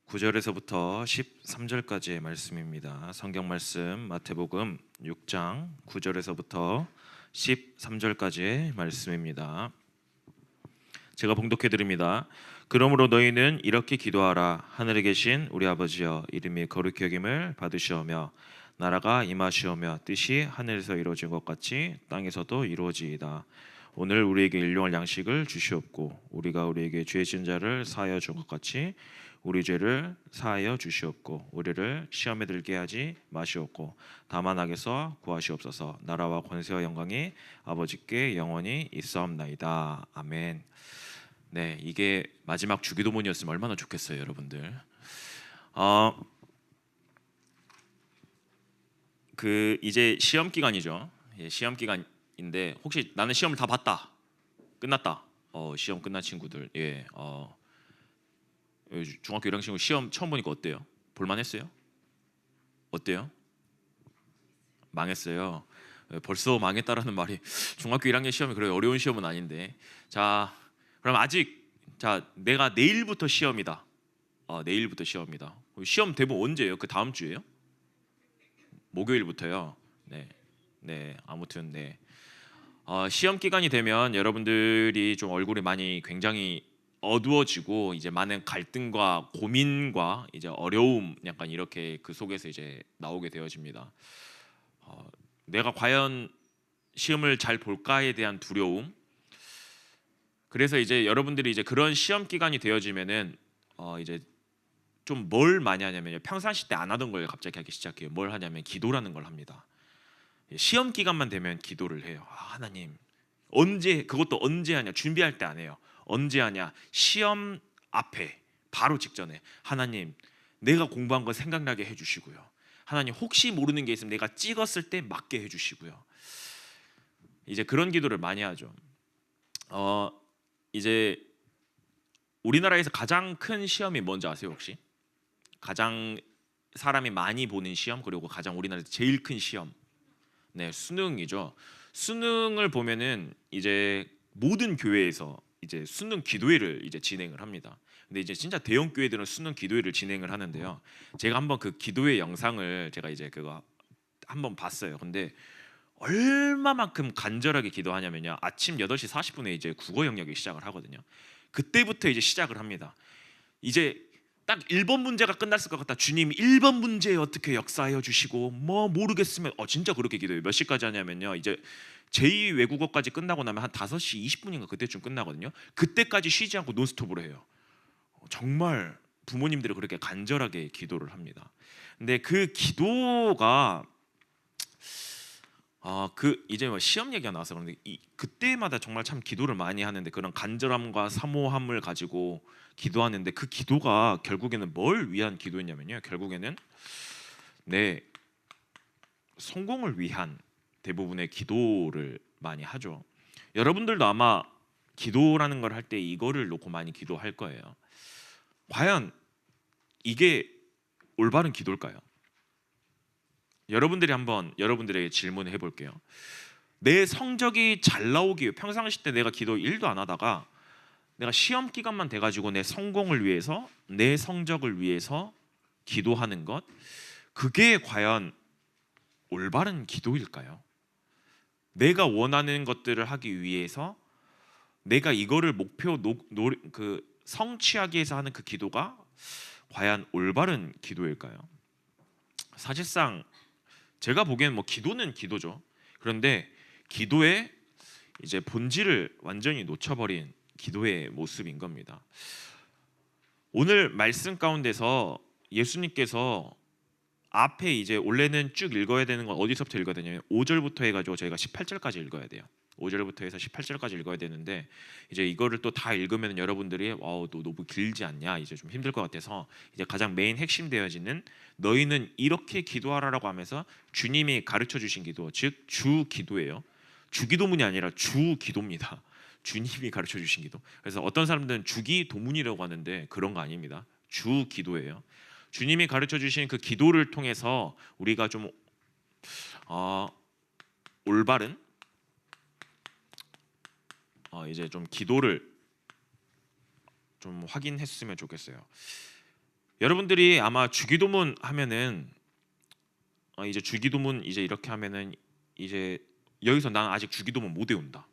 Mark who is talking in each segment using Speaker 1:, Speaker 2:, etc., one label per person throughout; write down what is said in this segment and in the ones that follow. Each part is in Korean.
Speaker 1: 9절에서부터 13절까지의 말씀입니다. 성경 말씀 마태복음 6장 9절에서부터 13절까지의 말씀입니다. 제가 봉독해 드립니다. 그러므로 너희는 이렇게 기도하라. 하늘에 계신 우리 아버지여, 이름이 거룩히 여김을 받으시오며 나라가 임하시오며 뜻이 하늘에서 이루어진 것 같이 땅에서도 이루어지이다. 오늘 우리에게 일용할 양식을 주시옵고 우리가 우리에게 죄 지은 자를 사하여 준 것 같이 우리 죄를 사하여 주시옵고 우리를 시험에 들게 하지 마시옵고 다만 악에서 구하시옵소서. 나라와 권세와 영광이 아버지께 영원히 있사옵나이다. 아멘. 네, 이게 마지막 주기도문이었으면 얼마나 좋겠어요, 여러분들. 이제 시험 기간이죠. 시험 기간인데 혹시 나는 시험을 다 봤다, 끝났다. 시험 끝난 친구들, 중학교 1학년 친구 시험 처음 보니까 어때요? 볼만했어요? 어때요? 망했어요. 벌써 망했다라는 말이 중학교 1학년 시험이 그래 어려운 시험은 아닌데. 자, 그럼 내가 내일부터 시험이다. 내일부터 시험이다. 시험 대부분 언제예요? 그 다음 주예요? 목요일부터요. 네, 아무튼 네. 시험 기간이 되면 여러분들이 좀 얼굴이 많이 굉장히 어두워지고 이제 많은 갈등과 고민과 이제 어려움, 약간 이렇게 그 속에서 이제 나오게 되어집니다. 내가 과연 시험을 잘 볼까에 대한 두려움. 그래서 이제 여러분들이 이제 그런 시험 기간이 되어지면은 이제 좀 뭘 많이 하냐면요, 평상시 때 안 하던 걸 갑자기 하기 시작해요. 뭘 하냐면 기도라는 걸 합니다. 시험 기간만 되면 기도를 해요. 하나님, 그것도 언제 하냐? 준비할 때 안 해요. 언제 하냐? 시험 앞에, 바로 직전에. 하나님, 내가 공부한 거 생각나게 해주시고요. 하나님, 혹시 모르는 게 있으면 내가 찍었을 때 맞게 해주시고요. 이제 그런 기도를 많이 하죠. 이제 우리나라에서 가장 큰 시험이 뭔지 아세요, 혹시? 가장 사람이 많이 보는 시험, 그리고 가장 우리나라에서 제일 큰 시험, 네, 수능이죠. 수능을 보면은 이제 모든 교회에서 이제 수능 기도회를 이제 진행을 합니다. 근데 이제 진짜 대형 교회들은 수능 기도회를 진행을 하는데요. 제가 한번 그 기도회 영상을 제가 이제 그거 한번 봤어요. 근데 얼마만큼 간절하게 기도하냐면요, 아침 8시 40분에 이제 국어 영역이 시작을 하거든요. 그때부터 이제 시작을 합니다. 이제 딱 1번 문제가 끝났을 것 같다. 주님, 1번 문제에 어떻게 역사하여 주시고 뭐 모르겠으면 진짜 그렇게 기도해요. 몇 시까지 하냐면요, 이제 제2 외국어까지 끝나고 나면 한 5시 20분인가 그때쯤 끝나거든요. 그때까지 쉬지 않고 논스톱으로 해요. 정말 부모님들이 그렇게 간절하게 기도를 합니다. 근데 그 기도가 이제 뭐 시험 얘기가 나와서 그런데 그때마다 정말 참 기도를 많이 하는데, 그런 간절함과 사모함을 가지고 기도하는데 그 기도가 결국에는 뭘 위한 기도였냐면요, 결국에는 내 성공을 위한 대부분의 기도를 많이 하죠. 여러분들도 아마 기도라는 걸 할 때 이거를 놓고 많이 기도할 거예요. 과연 이게 올바른 기도일까요? 여러분들이 한번 여러분들에게 질문을 해볼게요. 내 성적이 잘 나오기 위해, 평상시 때 내가 기도 1도 안 하다가 내가 시험 기간만 돼가지고 내 성공을 위해서, 내 성적을 위해서 기도하는 것, 그게 과연 올바른 기도일까요? 내가 원하는 것들을 하기 위해서 내가 이거를 성취하기 위해서 하는 그 기도가 과연 올바른 기도일까요? 사실상 제가 보기에는 뭐 기도는 기도죠. 그런데 기도의 이제 본질을 완전히 놓쳐버린 기도의 모습인 겁니다. 오늘 말씀 가운데서 예수님께서 앞에 이제 원래는 쭉 읽어야 되는 건 어디서부터 읽어야 되냐면 5절부터 해가지고 저희가 18절까지 읽어야 돼요. 5절부터 해서 18절까지 읽어야 되는데, 이제 이거를 또 다 읽으면 여러분들이 너 너무 길지 않냐, 이제 좀 힘들 것 같아서 이제 가장 메인 핵심 되어지는 너희는 이렇게 기도하라라고 하면서 주님이 가르쳐 주신 기도, 즉 주 기도예요. 주기도문이 아니라 주 기도입니다. 주님이 가르쳐 주신 기도. 그래서 어떤 사람들은 주기도문이라고 하는데 그런 거 아닙니다. 주 기도예요. 주님이 가르쳐 주신 그 기도를 통해서 우리가 좀 올바른 이제 좀 기도를 좀 확인했으면 좋겠어요. 여러분들이 아마 주기도문 하면은 이제 주기도문 이제 이렇게 하면은 이제 여기서 난 아직 주기도문 못 외운다.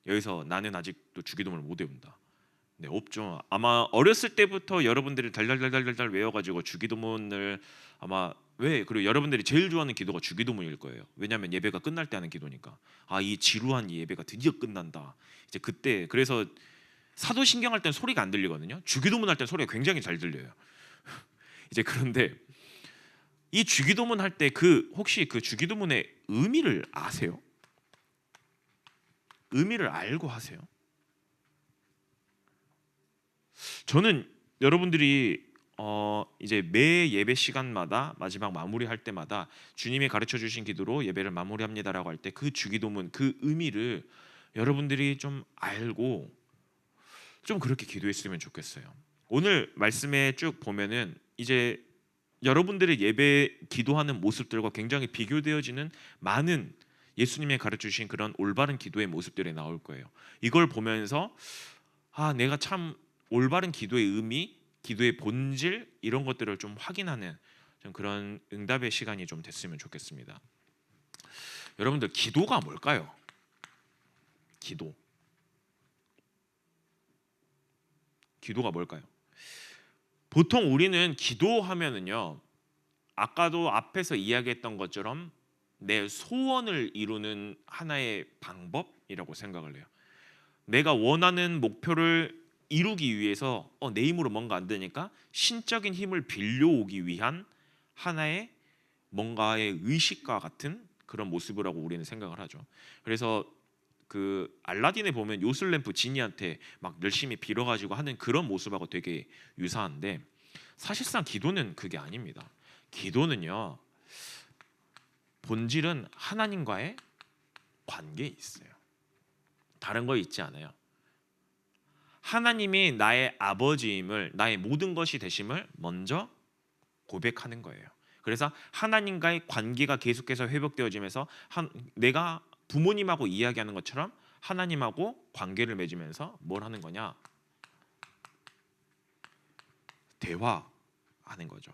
Speaker 1: 여기서 나는 아직도 주기도문을 못 외운다. 네, 없죠. 아마 어렸을 때부터 여러분들이 달달달달달 외워가지고 주기도문을 아마 그리고 여러분들이 제일 좋아하는 기도가 주기도문일 거예요. 왜냐하면 예배가 끝날 때 하는 기도니까. 이 지루한 이 예배가 드디어 끝난다. 이제 그때 그래서 사도신경 할 땐 소리가 안 들리거든요. 주기도문 할 땐 소리가 굉장히 잘 들려요. 이제 그런데 이 주기도문 할 때 혹시 그 주기도문의 의미를 아세요? 의미를 알고 하세요? 저는 여러분들이 이제 매 예배 시간마다 마지막 마무리할 때마다 주님이 가르쳐 주신 기도로 예배를 마무리합니다라고 할 때 그 주기도문 그 의미를 여러분들이 좀 알고 좀 그렇게 기도했으면 좋겠어요. 오늘 말씀에 쭉 보면은 이제 여러분들의 예배 기도하는 모습들과 굉장히 비교되어지는 많은 예수님이 가르쳐 주신 그런 올바른 기도의 모습들이 나올 거예요. 이걸 보면서 내가 참 올바른 기도의 의미, 기도의 본질 이런 것들을 좀 확인하는 좀 그런 응답의 시간이 좀 됐으면 좋겠습니다. 여러분들 기도가 뭘까요? 기도가 뭘까요? 보통 우리는 기도하면은요, 아까도 앞에서 이야기했던 것처럼 내 소원을 이루는 하나의 방법이라고 생각을 해요. 내가 원하는 목표를 이루기 위해서 내 힘으로 뭔가 안 되니까 신적인 힘을 빌려오기 위한 하나의 뭔가의 의식과 같은 그런 모습이라고 우리는 생각을 하죠. 그래서 그 알라딘에 보면 요술램프 지니한테 막 열심히 빌어가지고 하는 그런 모습하고 되게 유사한데 사실상 기도는 그게 아닙니다. 기도는요, 본질은 하나님과의 관계에 있어요. 다른 거 있지 않아요. 하나님이 나의 아버지임을, 나의 모든 것이 되심을 먼저 고백하는 거예요. 그래서 하나님과의 관계가 계속해서 회복되어지면서 내가 부모님하고 이야기하는 것처럼 하나님하고 관계를 맺으면서 뭘 하는 거냐? 대화하는 거죠.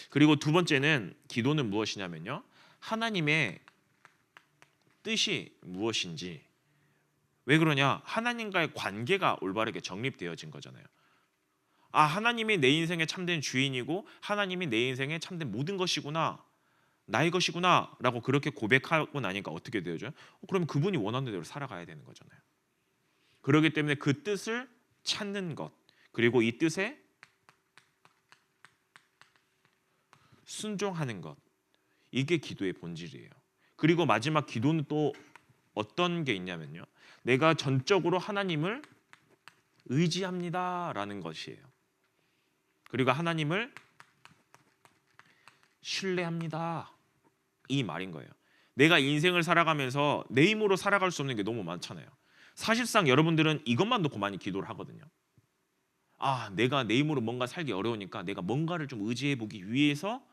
Speaker 1: 그리고 두 번째는 기도는 무엇이냐면요, 하나님의 뜻이 무엇인지. 왜 그러냐? 하나님과의 관계가 올바르게 정립되어진 거잖아요. 하나님이 내 인생의 참된 주인이고 하나님이 내 인생의 참된 모든 것이구나, 나의 것이구나 라고 그렇게 고백하고 나니까 어떻게 되어져요? 그러면 그분이 원하는 대로 살아가야 되는 거잖아요. 그렇기 때문에 그 뜻을 찾는 것, 그리고 이 뜻에 순종하는 것, 이게 기도의 본질이에요. 그리고 마지막 기도는 또 어떤 게 있냐면요, 내가 전적으로 하나님을 의지합니다라는 것이에요. 그리고 하나님을 신뢰합니다, 이 말인 거예요. 내가 인생을 살아가면서 내 힘으로 살아갈 수 없는 게 너무 많잖아요. 사실상 여러분들은 이것만 놓고 많이 기도를 하거든요. 내가 내 힘으로 뭔가 살기 어려우니까 내가 뭔가를 좀 의지해 보기 위해서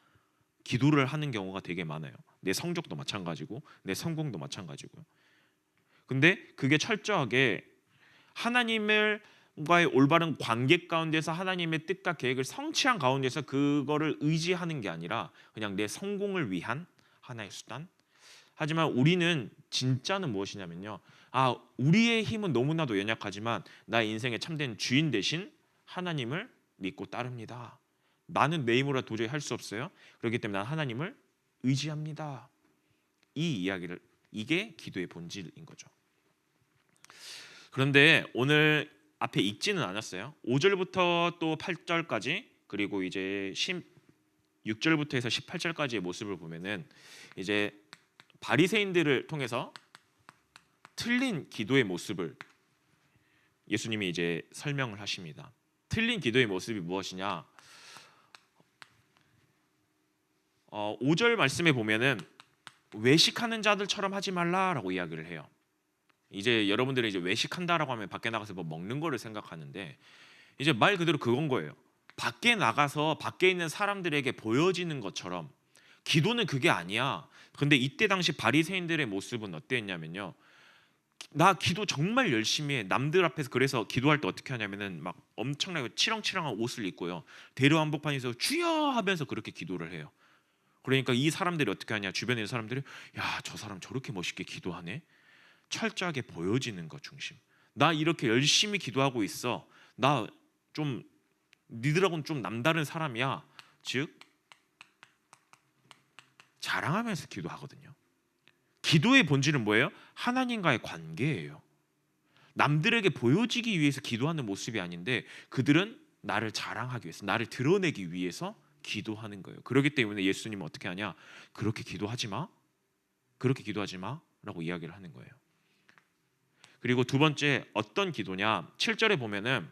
Speaker 1: 기도를 하는 경우가 되게 많아요. 내 성적도 마찬가지고 내 성공도 마찬가지고요. 근데 그게 철저하게 하나님과의 올바른 관계 가운데서 하나님의 뜻과 계획을 성취한 가운데서 그거를 의지하는 게 아니라 그냥 내 성공을 위한 하나의 수단. 하지만 우리는 진짜는 무엇이냐면요, 우리의 힘은 너무나도 연약하지만 나의 인생의 참된 주인 되신 하나님을 믿고 따릅니다. 나는 내 힘으로 도저히 할 수 없어요. 그렇기 때문에 나는 하나님을 의지합니다. 이 이야기를, 이게 기도의 본질인 거죠. 그런데 오늘 앞에 읽지는 않았어요. 5절부터 또 8절까지, 그리고 이제 16절부터 해서 18절까지의 모습을 보면은 이제 바리새인들을 통해서 틀린 기도의 모습을 예수님이 이제 설명을 하십니다. 틀린 기도의 모습이 무엇이냐? 5절 말씀에 보면은 외식하는 자들처럼 하지 말라라고 이야기를 해요. 이제 여러분들이 이제 외식한다라고 하면 밖에 나가서 뭐 먹는 거를 생각하는데 이제 말 그대로 그건 거예요. 밖에 나가서 밖에 있는 사람들에게 보여지는 것처럼 기도는 그게 아니야. 근데 이때 당시 바리새인들의 모습은 어땠냐면요, 나 기도 정말 열심히 해. 남들 앞에서 그래서 기도할 때 어떻게 하냐면은 막 엄청나게 치렁치렁한 옷을 입고요. 대로한복판에서 주여 하면서 그렇게 기도를 해요. 그러니까 이 사람들이 어떻게 하냐? 주변에 있는 사람들이 야, 저 사람 저렇게 멋있게 기도하네. 철저하게 보여지는 것 중심. 나 이렇게 열심히 기도하고 있어. 나 좀 니들하고는 좀 남다른 사람이야. 즉 자랑하면서 기도하거든요. 기도의 본질은 뭐예요? 하나님과의 관계예요. 남들에게 보여지기 위해서 기도하는 모습이 아닌데 그들은 나를 자랑하기 위해서, 나를 드러내기 위해서 기도하는 거예요. 그렇기 때문에 예수님은 어떻게 하냐? 그렇게 기도하지 마. 그렇게 기도하지 마라고 이야기를 하는 거예요. 그리고 두 번째 어떤 기도냐? 7절에 보면은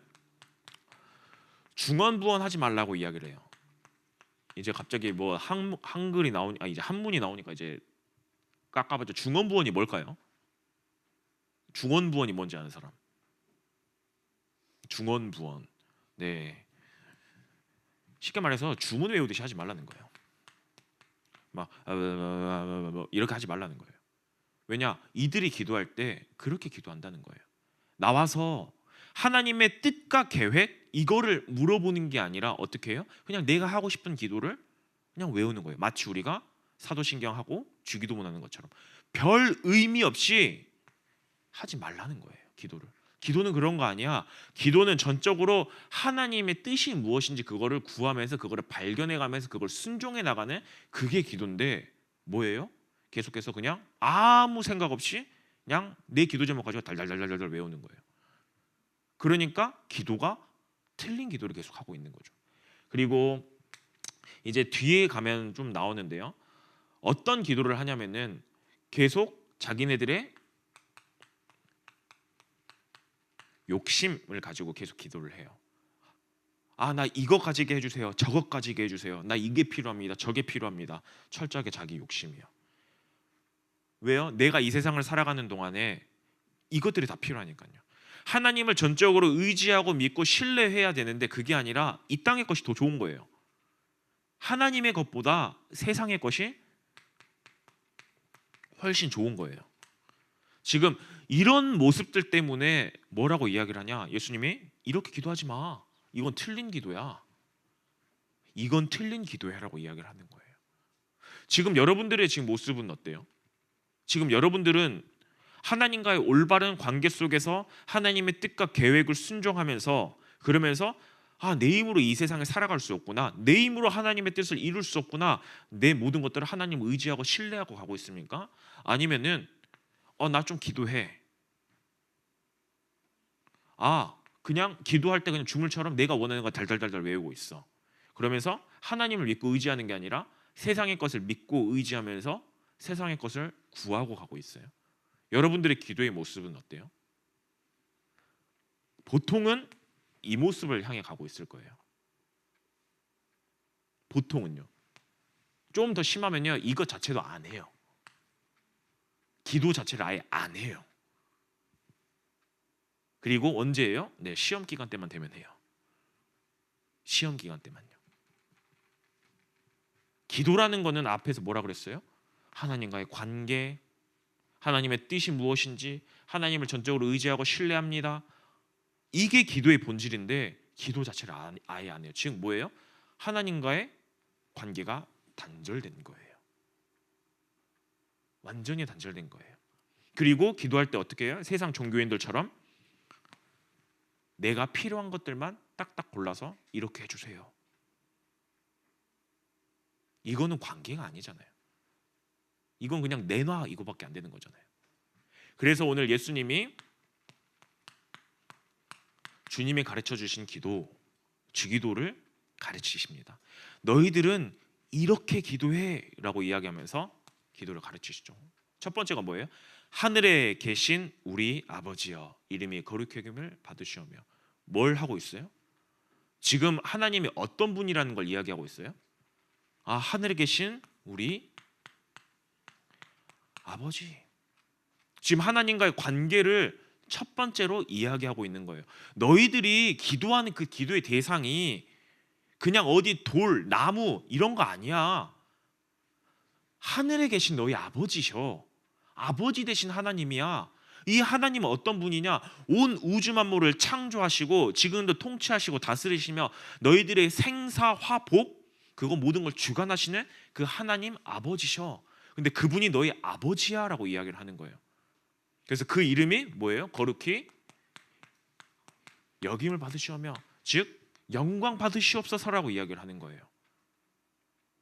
Speaker 1: 중언부언하지 말라고 이야기를 해요. 이제 갑자기 뭐 한글이 나오니까 이제 한문이 나오니까 이제 깎아봤죠. 중언부언이 뭘까요? 중언부언이 뭔지 아는 사람? 중언부언. 네. 쉽게 말해서 주문 외우듯이 하지 말라는 거예요. 막 이렇게 하지 말라는 거예요. 왜냐? 이들이 기도할 때 그렇게 기도한다는 거예요. 나와서 하나님의 뜻과 계획 이거를 물어보는 게 아니라 어떻게 해요? 그냥 내가 하고 싶은 기도를 그냥 외우는 거예요. 마치 우리가 사도신경하고 주기도문 하는 것처럼 별 의미 없이 하지 말라는 거예요. 기도를. 기도는 그런 거 아니야. 기도는 전적으로 하나님의 뜻이 무엇인지 그거를 구하면서 그거를 발견해가면서 그걸 순종해 나가는 그게 기도인데 뭐예요? 계속해서 그냥 아무 생각 없이 그냥 내 기도 제목 가지고 달달달달달 외우는 거예요. 그러니까 기도가 틀린 기도를 계속 하고 있는 거죠. 그리고 이제 뒤에 가면 좀 나오는데요. 어떤 기도를 하냐면은 계속 자기네들의 욕심을 가지고 계속 기도를 해요. 아, 나 이거 가지게 해주세요. 저거 가지게 해주세요. 나 이게 필요합니다. 저게 필요합니다. 철저하게 자기 욕심이요. 왜요? 내가 이 세상을 살아가는 동안에 이것들이 다 필요하니까요. 하나님을 전적으로 의지하고 믿고 신뢰해야 되는데 그게 아니라 이 땅의 것이 더 좋은 거예요. 하나님의 것보다 세상의 것이 훨씬 좋은 거예요. 지금 이런 모습들 때문에 뭐라고 이야기를 하냐? 예수님이 이렇게 기도하지 마. 이건 틀린 기도야. 이건 틀린 기도야라고 이야기를 하는 거예요. 지금 여러분들의 지금 모습은 어때요? 지금 여러분들은 하나님과의 올바른 관계 속에서 하나님의 뜻과 계획을 순종하면서 그러면서 아, 내 힘으로 이 세상에 살아갈 수 없구나. 내 힘으로 하나님의 뜻을 이룰 수 없구나. 내 모든 것들을 하나님 의지하고 신뢰하고 가고 있습니까? 아니면은 나 좀 기도해. 아, 그냥 기도할 때 그냥 주물처럼 내가 원하는 거 달달달달 외우고 있어. 그러면서 하나님을 믿고 의지하는 게 아니라 세상의 것을 믿고 의지하면서 세상의 것을 구하고 가고 있어요. 여러분들의 기도의 모습은 어때요? 보통은 이 모습을 향해 가고 있을 거예요. 보통은요. 좀 더 심하면요. 이것 자체도 안 해요. 기도 자체를 아예 안 해요. 그리고 언제예요? 네, 시험 기간 때만 되면 해요. 시험 기간 때만요. 기도라는 거는 앞에서 뭐라 그랬어요? 하나님과의 관계, 하나님의 뜻이 무엇인지, 하나님을 전적으로 의지하고 신뢰합니다. 이게 기도의 본질인데 기도 자체를 아예 안 해요. 즉 뭐예요? 하나님과의 관계가 단절된 거예요. 완전히 단절된 거예요. 그리고 기도할 때 어떻게 해요? 세상 종교인들처럼 내가 필요한 것들만 딱딱 골라서 이렇게 해주세요. 이거는 관계가 아니잖아요. 이건 그냥 내놔 이거밖에 안 되는 거잖아요. 그래서 오늘 예수님이 주님이 가르쳐 주신 기도, 주기도를 가르치십니다. 너희들은 이렇게 기도해라고 이야기하면서 기도를 가르치시죠. 첫 번째가 뭐예요? 하늘에 계신 우리 아버지여 이름이 거룩히 여김을 받으시오며. 뭘 하고 있어요? 지금 하나님이 어떤 분이라는 걸 이야기하고 있어요? 아, 하늘에 계신 우리 아버지. 지금 하나님과의 관계를 첫 번째로 이야기하고 있는 거예요. 너희들이 기도하는 그 기도의 대상이 그냥 어디 돌, 나무 이런 거 아니야. 하늘에 계신 너희 아버지셔. 아버지 되신 하나님이야. 이 하나님은 어떤 분이냐? 온 우주 만물을 창조하시고 지금도 통치하시고 다스리시며 너희들의 생사화복 그거 모든 걸 주관하시는 그 하나님 아버지셔. 근데 그분이 너희 아버지야라고 이야기를 하는 거예요. 그래서 그 이름이 뭐예요? 거룩히 여김을 받으시오며 즉 영광 받으시옵소서라고 이야기를 하는 거예요.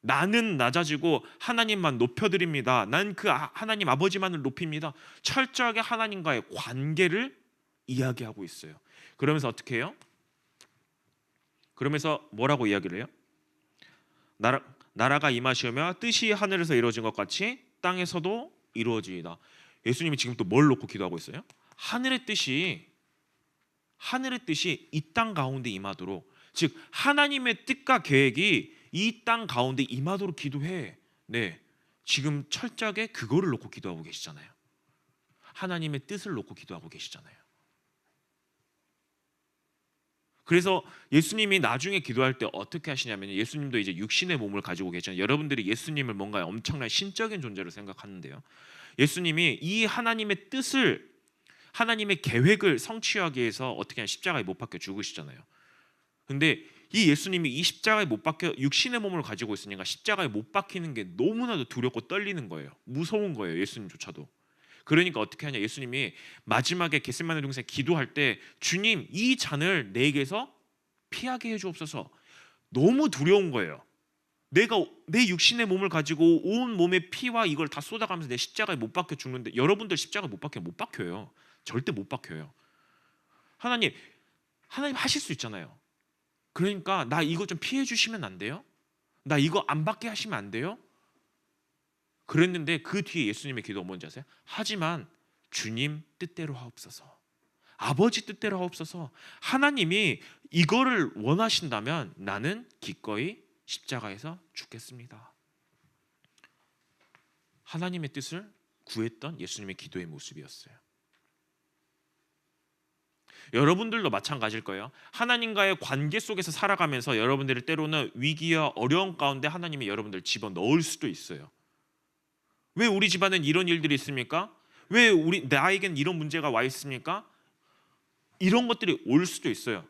Speaker 1: 나는 낮아지고 하나님만 높여드립니다. 난 그 하나님 아버지만을 높입니다. 철저하게 하나님과의 관계를 이야기하고 있어요. 그러면서 어떻게 해요? 그러면서 뭐라고 이야기를 해요? 나라가 임하시오며 뜻이 하늘에서 이루어진 것 같이 땅에서도 이루어지이다. 예수님이 지금 또 뭘 놓고 기도하고 있어요? 하늘의 뜻이 이 땅 가운데 임하도록, 즉 하나님의 뜻과 계획이 이 땅 가운데 임하도록 기도해. 네, 지금 철저하게 그거를 놓고 기도하고 계시잖아요. 하나님의 뜻을 놓고 기도하고 계시잖아요. 그래서 예수님이 나중에 기도할 때 어떻게 하시냐면, 예수님도 이제 육신의 몸을 가지고 계시잖아요. 여러분들이 예수님을 뭔가 엄청난 신적인 존재로 생각하는데요, 예수님이 이 하나님의 뜻을, 하나님의 계획을 성취하기 위해서 어떻게 하냐, 십자가에 못 박혀 죽으시잖아요. 근데 이 예수님이 이 십자가에 못 박혀 육신의 몸을 가지고 있으니까 십자가에 못 박히는 게 너무나도 두렵고 떨리는 거예요. 무서운 거예요, 예수님조차도. 그러니까 어떻게 하냐, 예수님이 마지막에 겟세마네 동산에 기도할 때 주님 이 잔을 내게서 피하게 해주옵소서. 너무 두려운 거예요. 내가 내 육신의 몸을 가지고 온 몸의 피와 이걸 다 쏟아가면서 내 십자가에 못 박혀 죽는데, 여러분들 십자가에 못 박혀요. 절대 못 박혀요. 하나님 하실 수 있잖아요. 그러니까 나 이거 좀 피해 주시면 안 돼요? 나 이거 안 받게 하시면 안 돼요? 그랬는데 그 뒤에 예수님의 기도가 뭔지 아세요? 하지만 주님 뜻대로 하옵소서. 아버지 뜻대로 하옵소서. 하나님이 이거를 원하신다면 나는 기꺼이 십자가에서 죽겠습니다. 하나님의 뜻을 구했던 예수님의 기도의 모습이었어요. 여러분들도 마찬가지일 거예요. 하나님과의 관계 속에서 살아가면서 여러분들이 때로는 위기와 어려움 가운데 하나님이 여러분들 집어넣을 수도 있어요. 왜 우리 집안엔 이런 일들이 있습니까? 왜 나에겐 이런 문제가 와 있습니까? 이런 것들이 올 수도 있어요.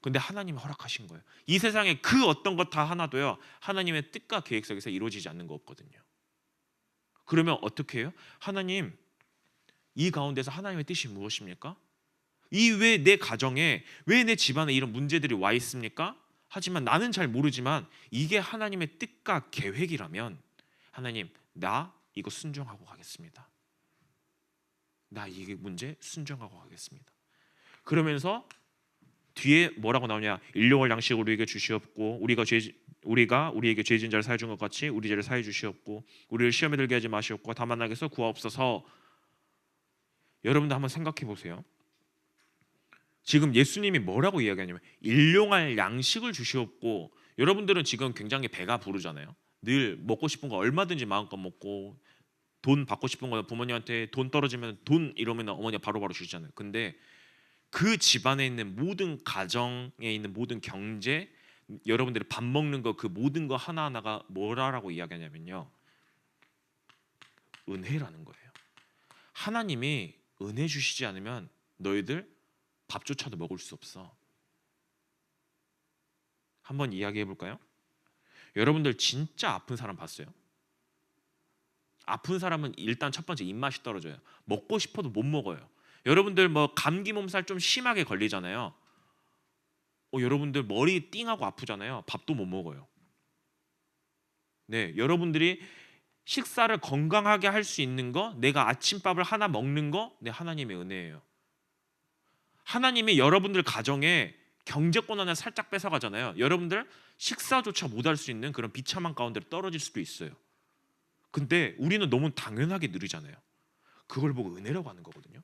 Speaker 1: 근데 하나님이 허락하신 거예요. 이 세상에 그 어떤 것 다 하나도요, 하나님의 뜻과 계획 속에서 이루어지지 않는 거 없거든요. 그러면 어떻게 해요? 하나님, 이 가운데서 하나님의 뜻이 무엇입니까? 이 왜 내 가정에, 왜 내 집안에 이런 문제들이 와 있습니까? 하지만 나는 잘 모르지만 이게 하나님의 뜻과 계획이라면 하나님, 나 이거 순종하고 가겠습니다. 나 이 문제 순종하고 가겠습니다. 그러면서 뒤에 뭐라고 나오냐? 일용할 양식을 우리에게 주시옵고 우리가 우리에게 죄 지은 자를 사해 준 것 같이 우리 죄를 사해 주시옵고 우리를 시험에 들게 하지 마시옵고 다만 악에서 구하옵소서. 여러분들 한번 생각해 보세요. 지금 예수님이 뭐라고 이야기하냐면 일용할 양식을 주시옵고, 여러분들은 지금 굉장히 배가 부르잖아요. 늘 먹고 싶은 거 얼마든지 마음껏 먹고, 돈 받고 싶은 거 부모님한테 돈 떨어지면 돈 이러면 어머니가 바로바로 주시잖아요. 근데 그 집안에 있는 모든 가정에 있는 모든 경제, 여러분들이 밥 먹는 거, 그 모든 거 하나하나가 뭐라고 이야기하냐면요, 은혜라는 거예요. 하나님이 은혜 주시지 않으면 너희들 밥조차도 먹을 수 없어. 한번 이야기해 볼까요? 여러분들 진짜 아픈 사람 봤어요? 아픈 사람은 일단 첫 번째 입맛이 떨어져요. 먹고 싶어도 못 먹어요. 여러분들 뭐 감기 몸살 좀 심하게 걸리잖아요. 여러분들 머리 띵하고 아프잖아요. 밥도 못 먹어요. 네, 여러분들이 식사를 건강하게 할 수 있는 거, 내가 아침밥을 하나 먹는 거, 네, 하나님의 은혜예요. 하나님이 여러분들 가정에 경제권 하나 살짝 뺏어가잖아요. 여러분들 식사조차 못할 수 있는 그런 비참한 가운데로 떨어질 수도 있어요. 근데 우리는 너무 당연하게 누리잖아요. 그걸 보고 은혜라고 하는 거거든요.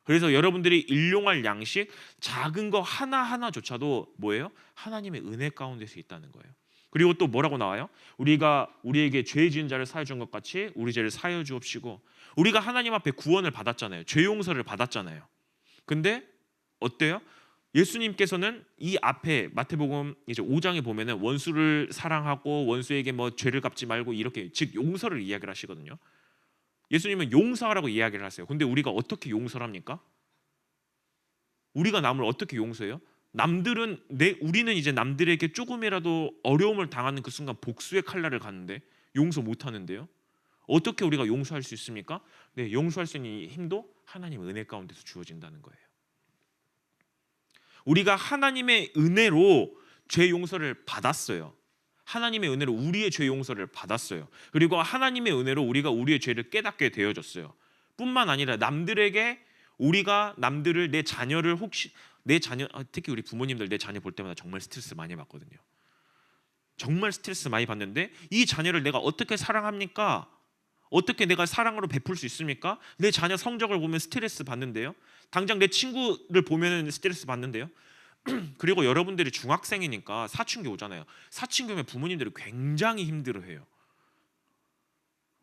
Speaker 1: 그래서 여러분들이 일용할 양식, 작은 거 하나하나조차도 뭐예요? 하나님의 은혜 가운데서 있다는 거예요. 그리고 또 뭐라고 나와요? 우리가 우리에게 죄 지은 자를 사해 준 것 같이 우리 죄를 사하여 주옵시고, 우리가 하나님 앞에 구원을 받았잖아요. 죄 용서를 받았잖아요. 근데 어때요? 예수님께서는 이 앞에 마태복음 이제 5장에 보면은 원수를 사랑하고 원수에게 뭐 죄를 갚지 말고 이렇게, 즉 용서를 이야기를 하시거든요. 예수님은 용서하라고 이야기를 하세요. 근데 우리가 어떻게 용서를 합니까? 우리가 남을 어떻게 용서해요? 우리는 이제 남들에게 조금이라도 어려움을 당하는 그 순간 복수의 칼날을 가는데 용서 못 하는데요. 어떻게 우리가 용서할 수 있습니까? 네, 용서할 수 있는 이 힘도 하나님의 은혜 가운데서 주어진다는 거예요. 우리가 하나님의 은혜로 죄 용서를 받았어요. 하나님의 은혜로 우리의 죄 용서를 받았어요. 그리고 하나님의 은혜로 우리가 우리의 죄를 깨닫게 되어졌어요. 뿐만 아니라 우리가 남들을 특히 우리 부모님들 내 자녀 볼 때마다 정말 스트레스 많이 받거든요. 정말 스트레스 많이 받는데 이 자녀를 내가 어떻게 사랑합니까? 어떻게 내가 사랑으로 베풀 수 있습니까? 내 자녀 성적을 보면 스트레스 받는데요. 당장 내 친구를 보면 스트레스 받는데요. 그리고 여러분들이 중학생이니까 사춘기 오잖아요. 사춘기 오면 부모님들이 굉장히 힘들어해요.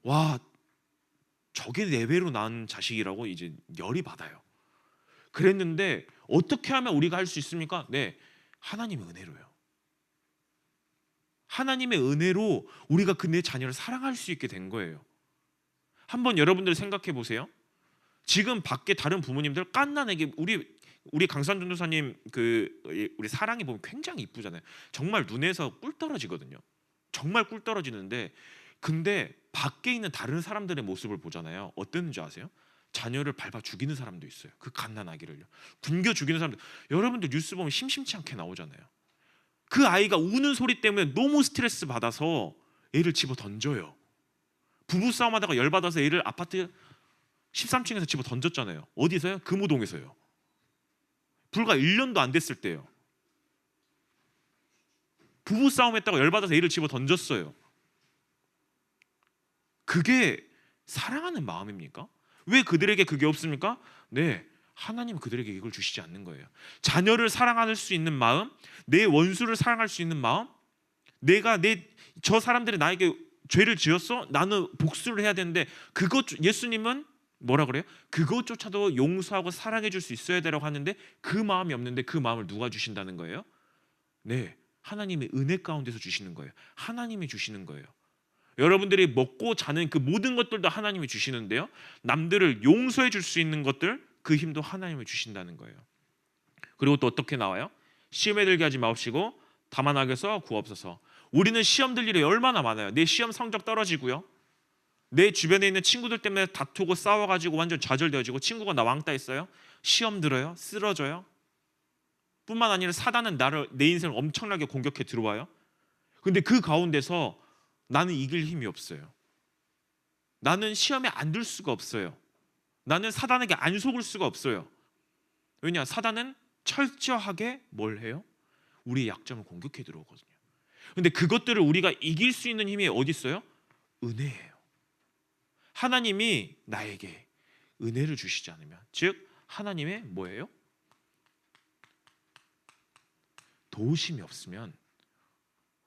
Speaker 1: 와, 저게 내 배로 낳은 자식이라고 이제 열이 받아요. 그랬는데 어떻게 하면 우리가 할 수 있습니까? 네, 하나님의 은혜로요. 하나님의 은혜로 우리가 그 내 자녀를 사랑할 수 있게 된 거예요. 한번 여러분들 생각해 보세요. 지금 밖에 다른 부모님들 깐난에게 우리 강산 전도사님 우리 사랑이 보면 굉장히 이쁘잖아요. 정말 눈에서 꿀 떨어지거든요. 정말 꿀 떨어지는데 근데 밖에 있는 다른 사람들의 모습을 보잖아요. 어땠는지 아세요? 자녀를 밟아 죽이는 사람도 있어요. 그 갓난아기를요. 굶겨 죽이는 사람들. 여러분들 뉴스 보면 심심치 않게 나오잖아요. 그 아이가 우는 소리 때문에 너무 스트레스 받아서 애를 집어 던져요. 부부싸움하다가 열받아서 애를 아파트 13층에서 집어 던졌잖아요. 어디서요? 금호동에서요. 불과 1년도 안 됐을 때요. 부부싸움했다가 열받아서 애를 집어 던졌어요. 그게 사랑하는 마음입니까? 왜 그들에게 그게 없습니까? 네, 하나님은 그들에게 이걸 주시지 않는 거예요. 자녀를 사랑할 수 있는 마음, 내 원수를 사랑할 수 있는 마음, 저 사람들이 나에게 죄를 지었어? 나는 복수를 해야 되는데 예수님은 뭐라 그래요? 그것조차도 용서하고 사랑해 줄 수 있어야 되라고 하는데 그 마음이 없는데 그 마음을 누가 주신다는 거예요? 네, 하나님의 은혜 가운데서 주시는 거예요. 하나님이 주시는 거예요. 여러분들이 먹고 자는 그 모든 것들도 하나님이 주시는데요. 남들을 용서해 줄 수 있는 것들 그 힘도 하나님이 주신다는 거예요. 그리고 또 어떻게 나와요? 시험에 들게 하지 마옵시고 다만 악에서 구하옵소서. 우리는 시험 들 일이 얼마나 많아요. 내 시험 성적 떨어지고요. 내 주변에 있는 친구들 때문에 다투고 싸워가지고 완전 좌절되어지고 친구가 나 왕따 했어요. 시험 들어요. 쓰러져요. 뿐만 아니라 사단은 내 인생을 엄청나게 공격해 들어와요. 근데 그 가운데서 나는 이길 힘이 없어요. 나는 시험에 안 들 수가 없어요. 나는 사단에게 안 속을 수가 없어요. 왜냐? 사단은 철저하게 뭘 해요? 우리의 약점을 공격해 들어오거든요. 근데 그것들을 우리가 이길 수 있는 힘이 어디 있어요? 은혜예요. 하나님이 나에게 은혜를 주시지 않으면, 즉 하나님의 뭐예요? 도우심이 없으면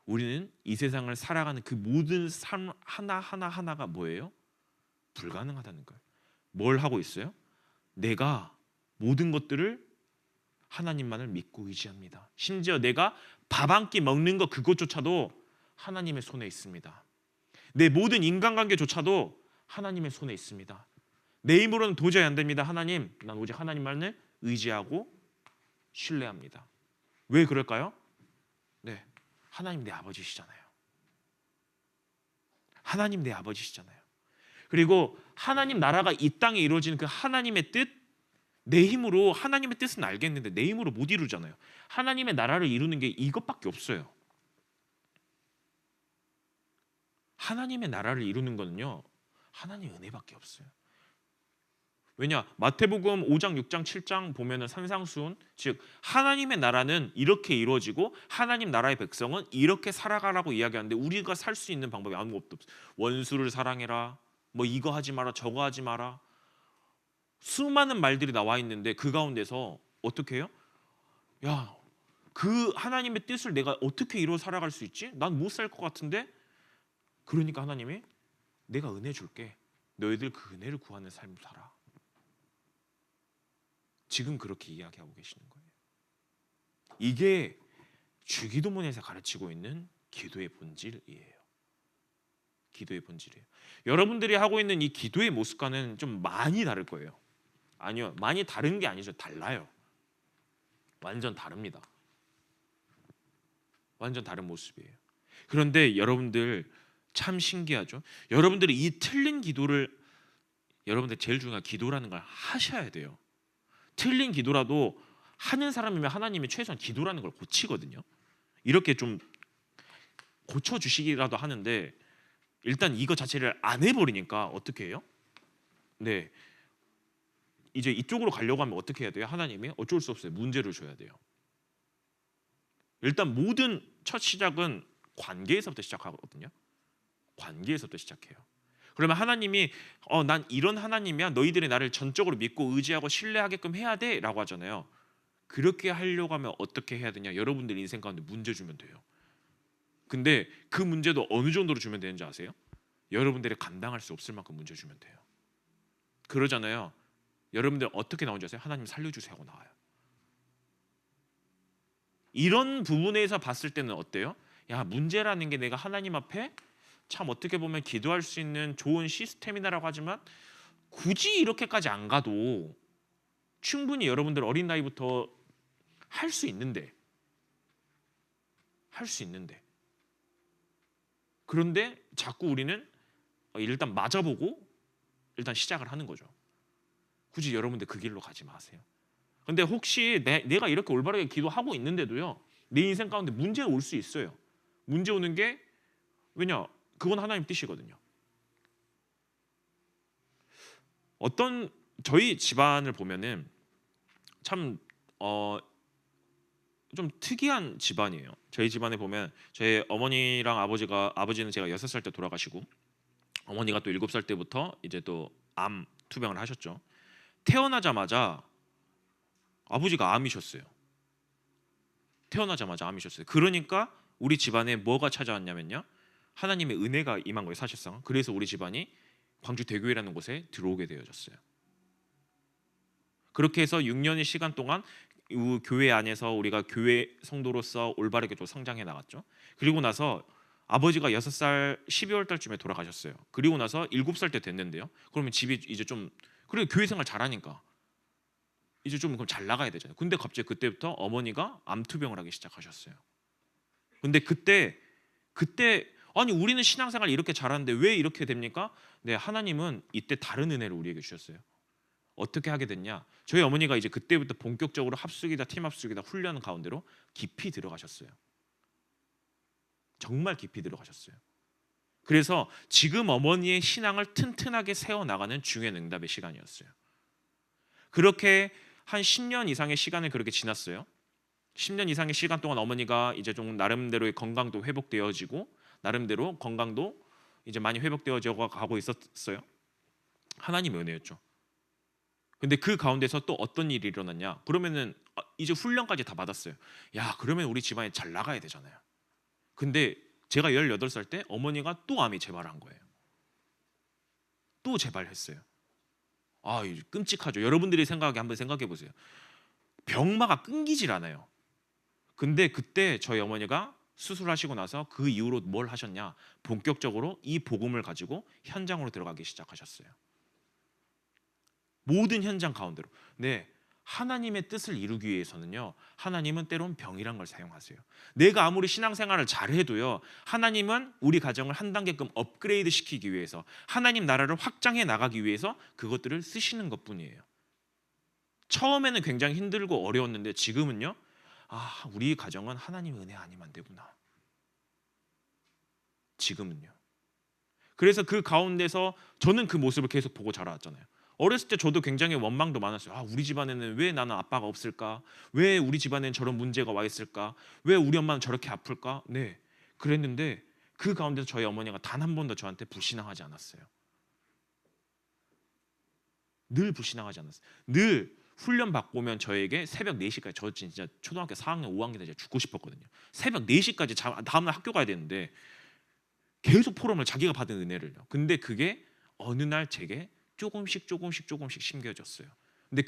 Speaker 1: 우리는 이 세상을 살아가는 그 모든 삶 하나가 뭐예요? 불가능하다는 거예요. 뭘 하고 있어요? 내가 모든 것들을 하나님만을 믿고 의지합니다. 심지어 내가 밥 한 끼 먹는 것 그것조차도 하나님의 손에 있습니다. 내 모든 인간관계조차도 하나님의 손에 있습니다. 내 힘으로는 도저히 안 됩니다. 하나님, 난 오직 하나님만을 의지하고 신뢰합니다. 왜 그럴까요? 네, 하나님 내 아버지시잖아요. 하나님 내 아버지시잖아요. 그리고 하나님 나라가 이 땅에 이루어지는 그 하나님의 뜻, 내 힘으로 하나님의 뜻은 알겠는데 내 힘으로 못 이루잖아요. 하나님의 나라를 이루는 게 이것밖에 없어요. 하나님의 나라를 이루는 거는요, 하나님의 은혜밖에 없어요. 왜냐? 마태복음 5장, 6장, 7장 보면은 산상수훈, 즉 하나님의 나라는 이렇게 이루어지고 하나님 나라의 백성은 이렇게 살아가라고 이야기하는데 우리가 살 수 있는 방법이 아무것도 없어요. 원수를 사랑해라, 뭐 이거 하지 마라, 저거 하지 마라. 수많은 말들이 나와 있는데 그 가운데서 어떻게 해요? 야, 그 하나님의 뜻을 내가 어떻게 이루어 살아갈 수 있지? 난 못 살 것 같은데? 그러니까 하나님이 내가 은혜 줄게. 너희들 그 은혜를 구하는 삶을 살아. 지금 그렇게 이야기하고 계시는 거예요. 이게 주기도문에서 가르치고 있는 기도의 본질이에요. 기도의 본질이에요. 여러분들이 하고 있는 이 기도의 모습과는 좀 많이 다를 거예요. 아니요, 많이 다른 게 아니죠. 달라요. 완전 다릅니다. 완전 다른 모습이에요. 그런데 여러분들 참 신기하죠? 여러분들이 이 틀린 기도를, 여러분들 제일 중요한 기도라는 걸 하셔야 돼요. 틀린 기도라도 하는 사람이면 하나님이 최소한 기도라는 걸 고치거든요. 이렇게 좀 고쳐주시기라도 하는데 일단 이거 자체를 안 해버리니까 어떻게 해요? 네, 이제 이쪽으로 가려고 하면 어떻게 해야 돼요? 하나님이 어쩔 수 없어요. 문제를 줘야 돼요. 일단 모든 첫 시작은 관계에서부터 시작하거든요. 관계에서부터 시작해요. 그러면 하나님이 난 이런 하나님이야. 너희들이 나를 전적으로 믿고 의지하고 신뢰하게끔 해야 돼 라고 하잖아요. 그렇게 하려고 하면 어떻게 해야 되냐? 여러분들 인생 가운데 문제 주면 돼요. 근데 그 문제도 어느 정도로 주면 되는지 아세요? 여러분들이 감당할 수 없을 만큼 문제 주면 돼요. 그러잖아요. 여러분들 어떻게 나온지 아세요? 하나님 살려주세요 하고 나와요. 이런 부분에서 봤을 때는 어때요? 야, 문제라는 게 내가 하나님 앞에 참 어떻게 보면 기도할 수 있는 좋은 시스템이다라고 하지만 굳이 이렇게까지 안 가도 충분히 여러분들 어린 나이부터 할 수 있는데 그런데 자꾸 우리는 일단 맞아보고 일단 시작을 하는 거죠. 굳이 여러분들 그 길로 가지 마세요. 근데 혹시 내가 이렇게 올바르게 기도하고 있는데도요, 내 인생 가운데 문제가 올 수 있어요. 문제 오는 게 왜냐? 그건 하나님 뜻이거든요. 어떤 저희 집안을 보면은 참 좀 특이한 집안이에요. 저희 집안에 보면 저희 어머니랑 아버지는 제가 6살 때 돌아가시고 어머니가 또 7살 때부터 이제 또 암 투병을 하셨죠. 태어나자마자 아버지가 암이셨어요. 태어나자마자 암이셨어요. 그러니까 우리 집안에 뭐가 찾아왔냐면요, 하나님의 은혜가 임한 거예요, 사실상. 그래서 우리 집안이 광주 대교회라는 곳에 들어오게 되어졌어요. 그렇게 해서 6년의 시간 동안 이 교회 안에서 우리가 교회 성도로서 올바르게 또 성장해 나갔죠. 그리고 나서 아버지가 6살 12월 달쯤에 돌아가셨어요. 그리고 나서 7살 때 됐는데요. 그러면 집이 이제 좀 그리고 교회 생활 잘하니까 이제 좀 그럼 잘 나가야 되잖아요. 근데 갑자기 그때부터 어머니가 암투병을 하기 시작하셨어요. 근데 그때 아니 우리는 신앙생활 이렇게 잘하는데 왜 이렇게 됩니까? 네, 하나님은 이때 다른 은혜를 우리에게 주셨어요. 어떻게 하게 됐냐? 저희 어머니가 이제 그때부터 본격적으로 합숙이다 팀 합숙이다 훈련 가운데로 깊이 들어가셨어요. 정말 깊이 들어가셨어요. 그래서 지금 어머니의 신앙을 튼튼하게 세워나가는 중해응답의 시간이었어요. 그렇게 한 10년 이상의 시간을 그렇게 지났어요. 10년 이상의 시간 동안 어머니가 이제 좀 나름대로의 건강도 회복되어지고 나름대로 건강도 이제 많이 회복되어져 가고 있었어요. 하나님의 은혜였죠. 근데 그 가운데서 또 어떤 일이 일어났냐? 그러면은 이제 훈련까지 다 받았어요. 야, 그러면 우리 집안이 잘 나가야 되잖아요. 근데 제가 18살 때 어머니가 또 암이 재발한 거예요. 또 재발했어요. 아, 끔찍하죠. 여러분들이 생각하게 한번 생각해 보세요. 병마가 끊기질 않아요. 근데 그때 저희 어머니가 수술하시고 나서 그 이후로 뭘 하셨냐? 본격적으로 이 복음을 가지고 현장으로 들어가기 시작하셨어요. 모든 현장 가운데로. 네, 하나님의 뜻을 이루기 위해서는요, 하나님은 때론 병이란 걸 사용하세요. 내가 아무리 신앙생활을 잘해도요, 하나님은 우리 가정을 한 단계끔 업그레이드 시키기 위해서, 하나님 나라를 확장해 나가기 위해서 그것들을 쓰시는 것뿐이에요. 처음에는 굉장히 힘들고 어려웠는데 지금은요, 우리 가정은 하나님의 은혜 아니면 안 되구나. 지금은요. 그래서 그 가운데서 저는 그 모습을 계속 보고 자라왔잖아요. 어렸을 때 저도 굉장히 원망도 많았어요. 우리 집안에는 왜 나는 아빠가 없을까? 왜 우리 집안에는 저런 문제가 와 있을까? 왜 우리 엄마는 저렇게 아플까? 네, 그랬는데 그 가운데서 저희 어머니가 단 한 번도 저한테 불신앙하지 않았어요. 늘 불신앙하지 않았어요. 늘 훈련 받고 오면 저에게 새벽 4시까지, 저 진짜 초등학교 4학년 5학년 때 죽고 싶었거든요. 새벽 4시까지 다음날 학교 가야 되는데 계속 포럼을 자기가 받은 은혜를요. 근데 그게 어느 날 제게 조금씩 심겨졌어요. 근데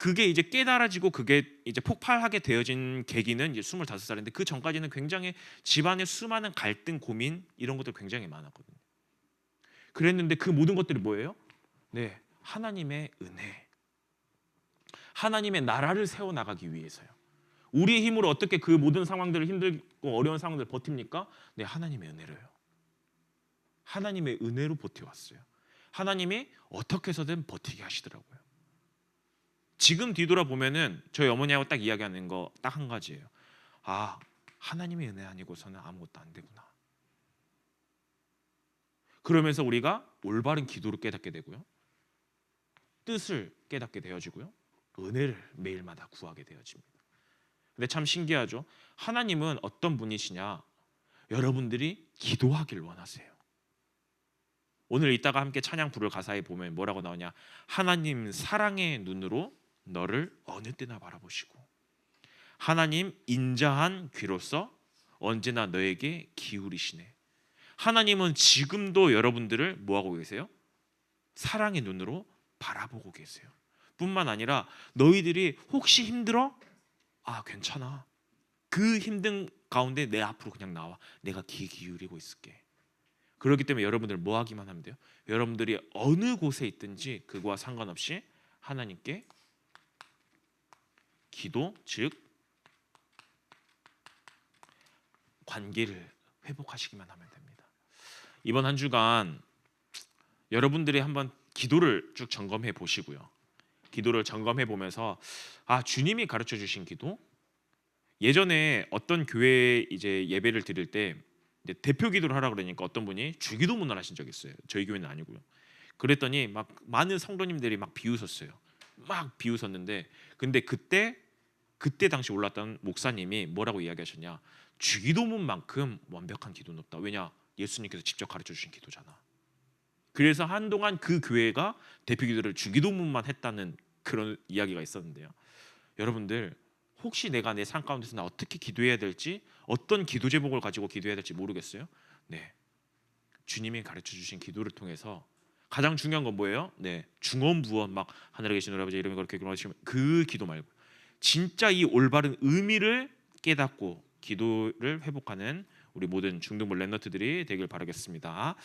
Speaker 1: 그게 이제 깨달아지고 그게 이제 폭발하게 되어진 계기는 이제 25살인데 그 전까지는 굉장히 집안의 수많은 갈등, 고민 이런 것들 굉장히 많았거든요. 그랬는데 그 모든 것들이 뭐예요? 네, 하나님의 은혜, 하나님의 나라를 세워 나가기 위해서요. 우리의 힘으로 어떻게 그 모든 상황들을 힘들고 어려운 상황들을 버팁니까? 네, 하나님의 은혜로요. 하나님의 은혜로 버텨왔어요. 하나님이 어떻게 해서든 버티게 하시더라고요. 지금 뒤돌아보면은 저희 어머니하고 딱 이야기하는 거 딱 한 가지예요. 아, 하나님의 은혜 아니고서는 아무것도 안 되구나. 그러면서 우리가 올바른 기도를 깨닫게 되고요, 뜻을 깨닫게 되어지고요, 은혜를 매일마다 구하게 되어집니다. 근데 참 신기하죠. 하나님은 어떤 분이시냐? 여러분들이 기도하길 원하세요. 오늘 이따가 함께 찬양 부를 가사에 보면 뭐라고 나오냐? 하나님 사랑의 눈으로 너를 어느 때나 바라보시고 하나님 인자한 귀로서 언제나 너에게 기울이시네. 하나님은 지금도 여러분들을 뭐하고 계세요? 사랑의 눈으로 바라보고 계세요. 뿐만 아니라 너희들이 혹시 힘들어? 아, 괜찮아. 그 힘든 가운데 내 앞으로 그냥 나와. 내가 귀 기울이고 있을게. 그렇기 때문에 여러분들 뭐 하기만 하면 돼요? 여러분들이 어느 곳에 있든지 그거와 상관없이 하나님께 기도, 즉 관계를 회복하시기만 하면 됩니다. 이번 한 주간 여러분들이 한번 기도를 쭉 점검해 보시고요. 기도를 점검해 보면서 아, 주님이 가르쳐 주신 기도, 예전에 어떤 교회에 이제 예배를 드릴 때 이제 대표 기도를 하라 그러니까 어떤 분이 주기도문을 하신 적이 있어요. 저희 교회는 아니고요. 그랬더니 막 많은 성도님들이 막 비웃었어요. 막 비웃었는데 근데 그때 당시 올랐던 목사님이 뭐라고 이야기하셨냐? 주기도문만큼 완벽한 기도는 없다. 왜냐? 예수님께서 직접 가르쳐 주신 기도잖아. 그래서 한동안 그 교회가 대표 기도를 주기도문만 했다는 그런 이야기가 있었는데요. 여러분들 혹시 내가 내 삶 가운데서 나 어떻게 기도해야 될지, 어떤 기도 제목을 가지고 기도해야 될지 모르겠어요? 네, 주님이 가르쳐 주신 기도를 통해서 가장 중요한 건 뭐예요? 네, 중언부언 막 하늘에 계신 우리 아버지 이름이 그렇게 기도하시면 그 기도 말고 진짜 이 올바른 의미를 깨닫고 기도를 회복하는 우리 모든 중등부 랩너트들이 되길 바라겠습니다.